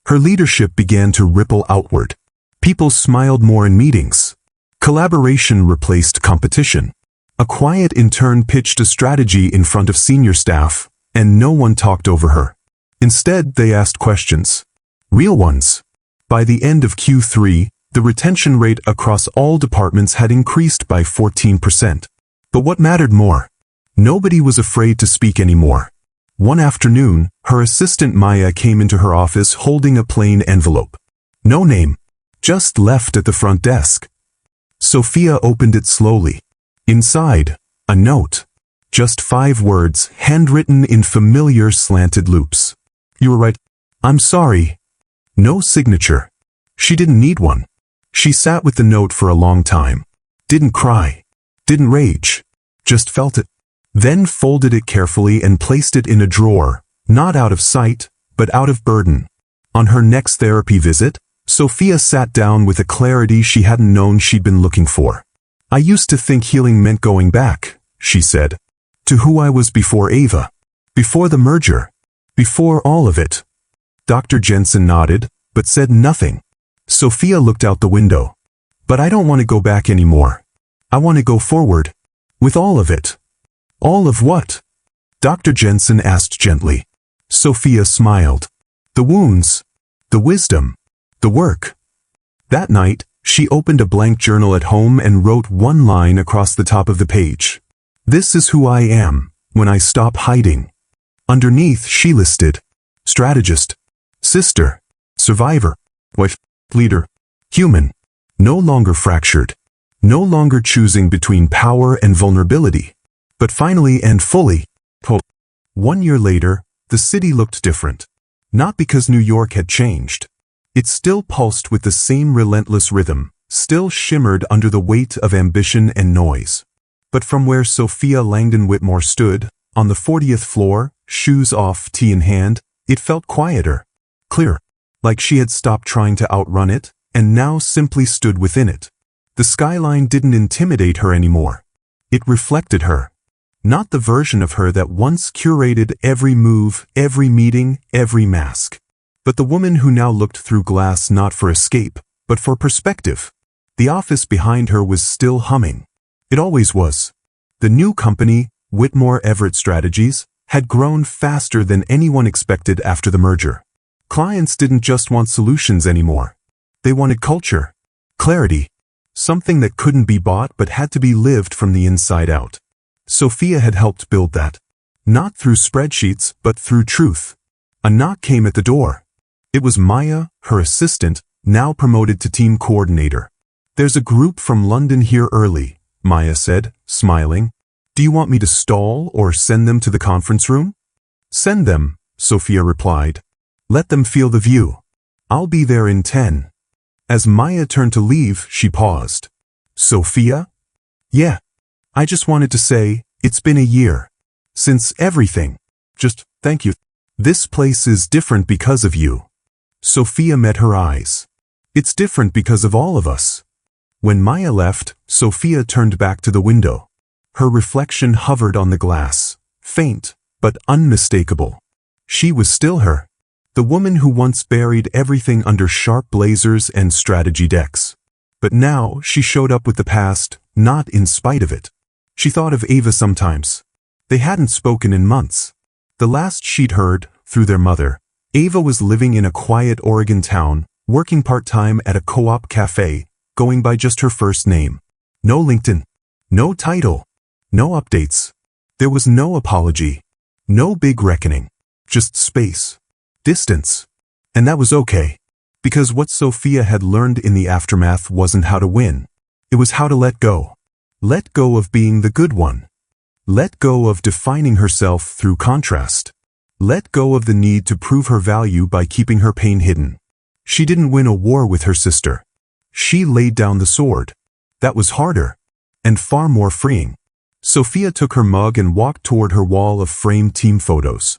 Her leadership began to ripple outward. People smiled more in meetings. Collaboration replaced competition. A quiet intern pitched a strategy in front of senior staff, and no one talked over her. Instead, they asked questions. Real ones. By the end of Q3, the retention rate across all departments had increased by 14%. But what mattered more? Nobody was afraid to speak anymore. One afternoon, her assistant Maya came into her office holding a plain envelope. No name. Just left at the front desk. Sophia opened it slowly. Inside, a note. Just 5 words, handwritten in familiar slanted loops. You were right. I'm sorry. No signature. She didn't need one. She sat with the note for a long time. Didn't cry. Didn't rage. Just felt it. Then folded it carefully and placed it in a drawer, not out of sight, but out of burden. On her next therapy visit, Sophia sat down with a clarity she hadn't known she'd been looking for. I used to think healing meant going back, she said, to who I was before Ava. Before the merger. Before all of it. Dr. Jensen nodded, but said nothing. Sophia looked out the window. But I don't want to go back anymore. I want to go forward. With all of it. All of what? Dr. Jensen asked gently. Sophia smiled. The wounds. The wisdom. The work. That night, she opened a blank journal at home and wrote one line across the top of the page. This is who I am, when I stop hiding. Underneath, she listed, strategist, sister, survivor, wife, leader, human, no longer fractured, no longer choosing between power and vulnerability, but finally and fully, whole. 1 year later, the city looked different. Not because New York had changed. It still pulsed with the same relentless rhythm, still shimmered under the weight of ambition and noise. But from where Sophia Langdon Whitmore stood, on the 40th floor, shoes off, tea in hand, it felt quieter, clearer, like she had stopped trying to outrun it, and now simply stood within it. The skyline didn't intimidate her anymore. It reflected her. Not the version of her that once curated every move, every meeting, every mask. But the woman who now looked through glass not for escape, but for perspective. The office behind her was still humming. It always was. The new company, Whitmore Everett Strategies, had grown faster than anyone expected after the merger. Clients didn't just want solutions anymore. They wanted culture, clarity, something that couldn't be bought but had to be lived from the inside out. Sophia had helped build that. Not through spreadsheets, but through truth. A knock came at the door. It was Maya, her assistant, now promoted to team coordinator. There's a group from London here early, Maya said, smiling. Do you want me to stall or send them to the conference room? Send them, Sophia replied. Let them feel the view. I'll be there in 10. As Maya turned to leave, she paused. Sophia? Yeah. I just wanted to say, it's been a year. Since everything. Just, thank you. This place is different because of you. Sophia met her eyes. It's different because of all of us. When Maya left, Sophia turned back to the window. Her reflection hovered on the glass, faint, but unmistakable. She was still her. The woman who once buried everything under sharp blazers and strategy decks. But now she showed up with the past, not in spite of it. She thought of Ava sometimes. They hadn't spoken in months. The last she'd heard, through their mother, Ava was living in a quiet Oregon town, working part-time at a co-op cafe, going by just her first name. No LinkedIn. No title. No updates. There was no apology. No big reckoning. Just space. Distance. And that was okay. Because what Sophia had learned in the aftermath wasn't how to win. It was how to let go. Let go of being the good one. Let go of defining herself through contrast. Let go of the need to prove her value by keeping her pain hidden. She didn't win a war with her sister. She laid down the sword. That was harder. And far more freeing. Sophia took her mug and walked toward her wall of framed team photos.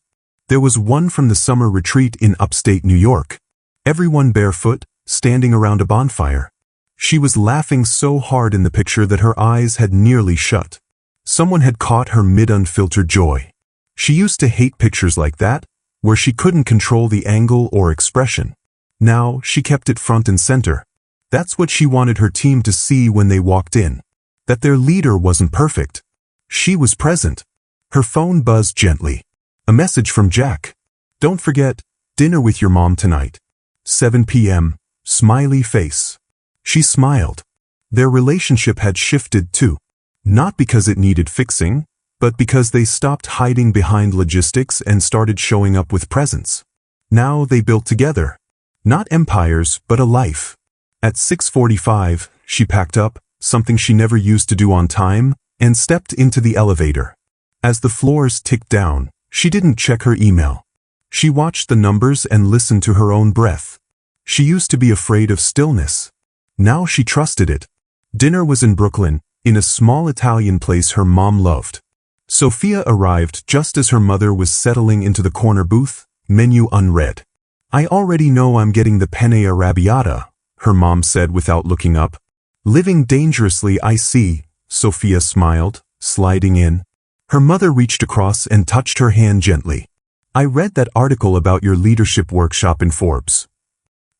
There was one from the summer retreat in upstate New York. Everyone barefoot, standing around a bonfire. She was laughing so hard in the picture that her eyes had nearly shut. Someone had caught her mid-unfiltered joy. She used to hate pictures like that, where she couldn't control the angle or expression. Now, she kept it front and center. That's what she wanted her team to see when they walked in. That their leader wasn't perfect. She was present. Her phone buzzed gently. A message from Jack. "Don't forget, dinner with your mom tonight. 7 p.m., smiley face." She smiled. Their relationship had shifted too. Not because it needed fixing, but because they stopped hiding behind logistics and started showing up with presence. Now they built together. Not empires, but a life. At 6:45, she packed up, something she never used to do on time, and stepped into the elevator. As the floors ticked down, she didn't check her email. She watched the numbers and listened to her own breath. She used to be afraid of stillness. Now she trusted it. Dinner was in Brooklyn, in a small Italian place her mom loved. Sophia arrived just as her mother was settling into the corner booth, menu unread. "I already know I'm getting the penne arrabbiata," her mom said without looking up. "Living dangerously, I see," Sophia smiled, sliding in. Her mother reached across and touched her hand gently. "I read that article about your leadership workshop in Forbes."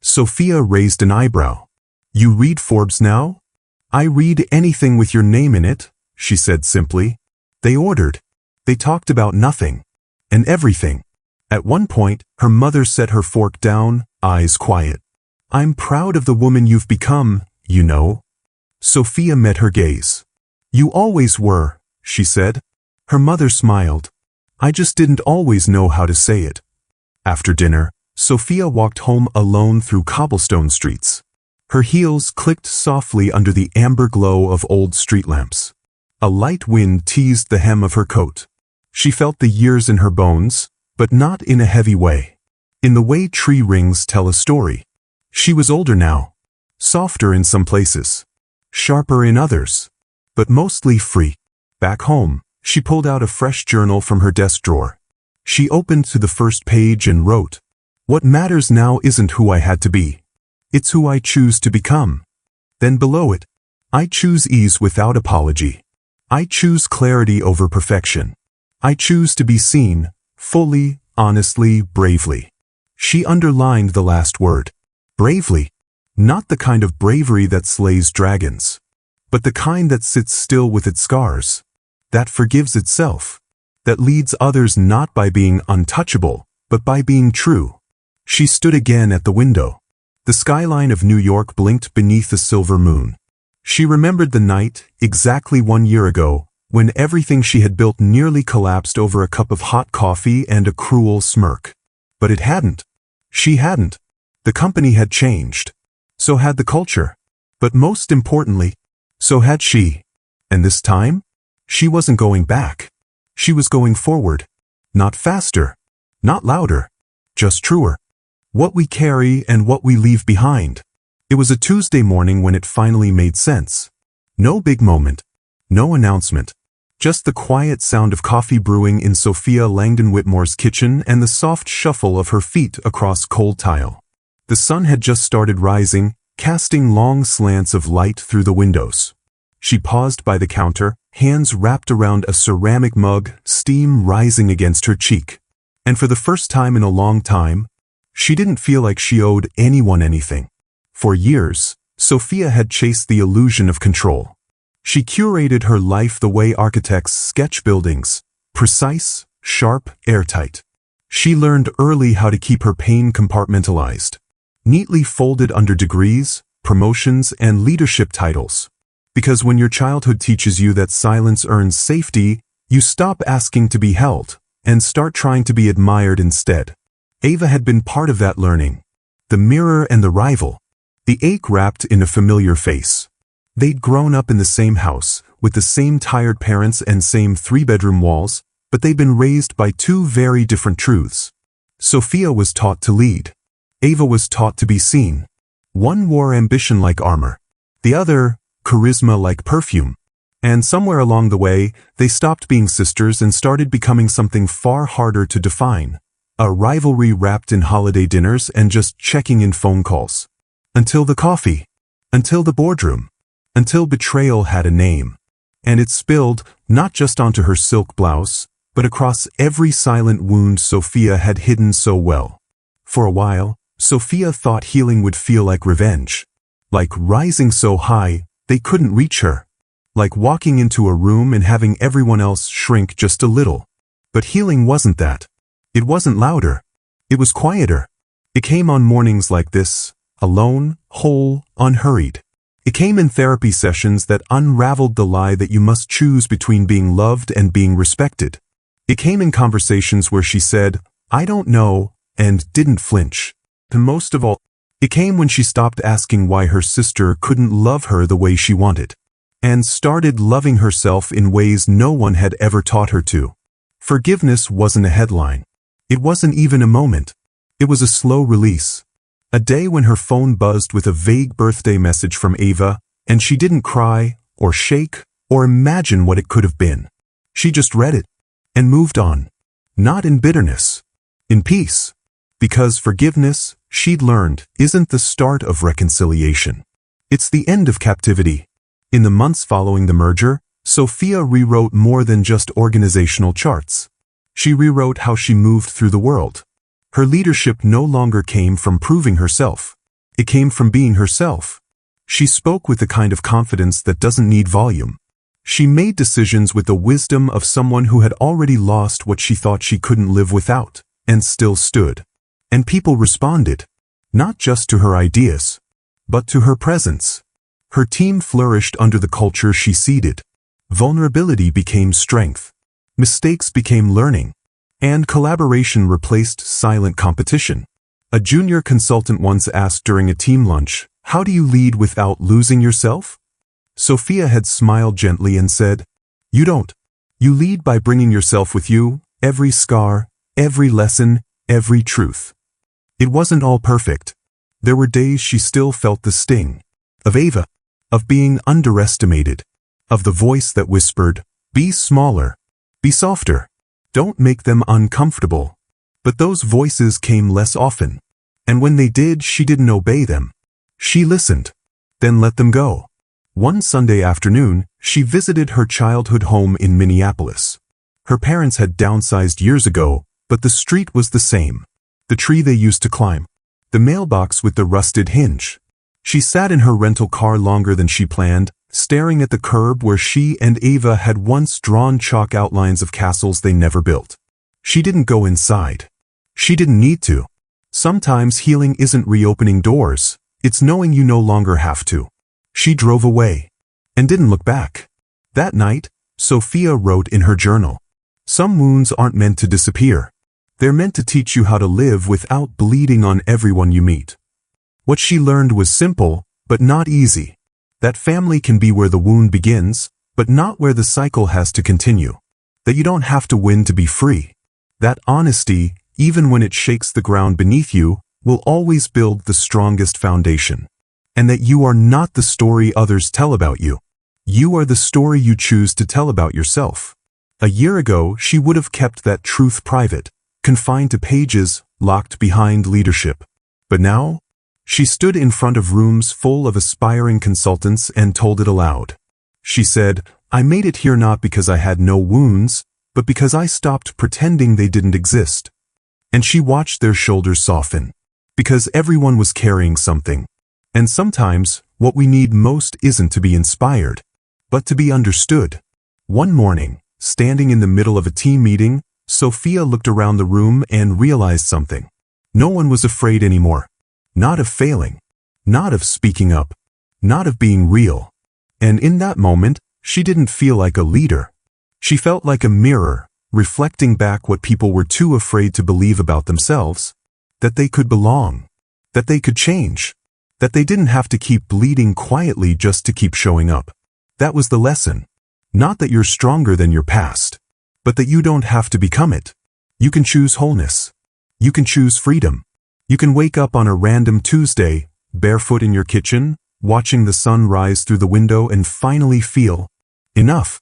Sophia raised an eyebrow. "You read Forbes now?" "I read anything with your name in it," she said simply. They ordered. They talked about nothing. And everything. At one point, her mother set her fork down, eyes quiet. "I'm proud of the woman you've become, you know." Sophia met her gaze. "You always were," she said. Her mother smiled. "I just didn't always know how to say it." After dinner, Sophia walked home alone through cobblestone streets. Her heels clicked softly under the amber glow of old street lamps. A light wind teased the hem of her coat. She felt the years in her bones, but not in a heavy way. In the way tree rings tell a story. She was older now. Softer in some places. Sharper in others. But mostly free. Back home, she pulled out a fresh journal from her desk drawer. She opened to the first page and wrote, "What matters now isn't who I had to be. It's who I choose to become." Then below it, "I choose ease without apology. I choose clarity over perfection. I choose to be seen, fully, honestly, bravely." She underlined the last word. Bravely. Not the kind of bravery that slays dragons, but the kind that sits still with its scars, that forgives itself, that leads others not by being untouchable, but by being true. She stood again at the window. The skyline of New York blinked beneath a silver moon. She remembered the night, exactly 1 year ago, when everything she had built nearly collapsed over a cup of hot coffee and a cruel smirk. But it hadn't. She hadn't. The company had changed. So had the culture. But most importantly, so had she. And this time, she wasn't going back. She was going forward. Not faster. Not louder. Just truer. What we carry and what we leave behind. It was a Tuesday morning when it finally made sense. No big moment. No announcement. Just the quiet sound of coffee brewing in Sophia Langdon Whitmore's kitchen and the soft shuffle of her feet across cold tile. The sun had just started rising, casting long slants of light through the windows. She paused by the counter, hands wrapped around a ceramic mug, steam rising against her cheek. And for the first time in a long time, she didn't feel like she owed anyone anything. For years, Sophia had chased the illusion of control. She curated her life the way architects sketch buildings, precise, sharp, airtight. She learned early how to keep her pain compartmentalized, neatly folded under degrees, promotions, and leadership titles. Because when your childhood teaches you that silence earns safety, you stop asking to be held, and start trying to be admired instead. Ava had been part of that learning. The mirror and the rival. The ache wrapped in a familiar face. They'd grown up in the same house, with the same tired parents and same 3-bedroom walls, but they'd been raised by two very different truths. Sophia was taught to lead. Ava was taught to be seen. One wore ambition like armor. The other, charisma like perfume. And somewhere along the way, they stopped being sisters and started becoming something far harder to define. A rivalry wrapped in holiday dinners and just checking in phone calls. Until the coffee. Until the boardroom. Until betrayal had a name. And it spilled, not just onto her silk blouse, but across every silent wound Sophia had hidden so well. For a while, Sophia thought healing would feel like revenge. Like rising so high, they couldn't reach her. Like walking into a room and having everyone else shrink just a little. But healing wasn't that. It wasn't louder. It was quieter. It came on mornings like this, alone, whole, unhurried. It came in therapy sessions that unraveled the lie that you must choose between being loved and being respected. It came in conversations where she said, "I don't know," and didn't flinch. And most of all, it came when she stopped asking why her sister couldn't love her the way she wanted. And started loving herself in ways no one had ever taught her to. Forgiveness wasn't a headline. It wasn't even a moment. It was a slow release. A day when her phone buzzed with a vague birthday message from Ava, and she didn't cry, or shake, or imagine what it could have been. She just read it, and moved on. Not in bitterness. In peace. Because forgiveness, she'd learned, isn't the start of reconciliation. It's the end of captivity. In the months following the merger, Sophia rewrote more than just organizational charts. She rewrote how she moved through the world. Her leadership no longer came from proving herself. It came from being herself. She spoke with the kind of confidence that doesn't need volume. She made decisions with the wisdom of someone who had already lost what she thought she couldn't live without, and still stood. And people responded. Not just to her ideas, but to her presence. Her team flourished under the culture she seeded. Vulnerability became strength. Mistakes became learning. And collaboration replaced silent competition. A junior consultant once asked during a team lunch, "How do you lead without losing yourself?" Sophia had smiled gently and said, "You don't. You lead by bringing yourself with you, every scar, every lesson, every truth." It wasn't all perfect. There were days she still felt the sting. Of Ava. Of being underestimated. Of the voice that whispered, "Be smaller. Be softer. Don't make them uncomfortable." But those voices came less often. And when they did, she didn't obey them. She listened. Then let them go. One Sunday afternoon, she visited her childhood home in Minneapolis. Her parents had downsized years ago, but the street was the same. The tree they used to climb. The mailbox with the rusted hinge. She sat in her rental car longer than she planned, staring at the curb where she and Ava had once drawn chalk outlines of castles they never built. She didn't go inside. She didn't need to. Sometimes healing isn't reopening doors, it's knowing you no longer have to. She drove away. And didn't look back. That night, Sophia wrote in her journal, "Some wounds aren't meant to disappear. They're meant to teach you how to live without bleeding on everyone you meet." What she learned was simple, but not easy. That family can be where the wound begins, but not where the cycle has to continue. That you don't have to win to be free. That honesty, even when it shakes the ground beneath you, will always build the strongest foundation. And that you are not the story others tell about you. You are the story you choose to tell about yourself. A year ago, she would have kept that truth private, confined to pages, locked behind leadership. But now, she stood in front of rooms full of aspiring consultants and told it aloud. She said, "I made it here not because I had no wounds, but because I stopped pretending they didn't exist." And she watched their shoulders soften. Because everyone was carrying something. And sometimes, what we need most isn't to be inspired, but to be understood. One morning, standing in the middle of a team meeting, Sophia looked around the room and realized something. No one was afraid anymore. Not of failing. Not of speaking up. Not of being real. And in that moment, she didn't feel like a leader. She felt like a mirror, reflecting back what people were too afraid to believe about themselves. That they could belong. That they could change. That they didn't have to keep bleeding quietly just to keep showing up. That was the lesson. Not that you're stronger than your past, but that you don't have to become it. You can choose wholeness. You can choose freedom. You can wake up on a random Tuesday, barefoot in your kitchen, watching the sun rise through the window and finally feel, Enough,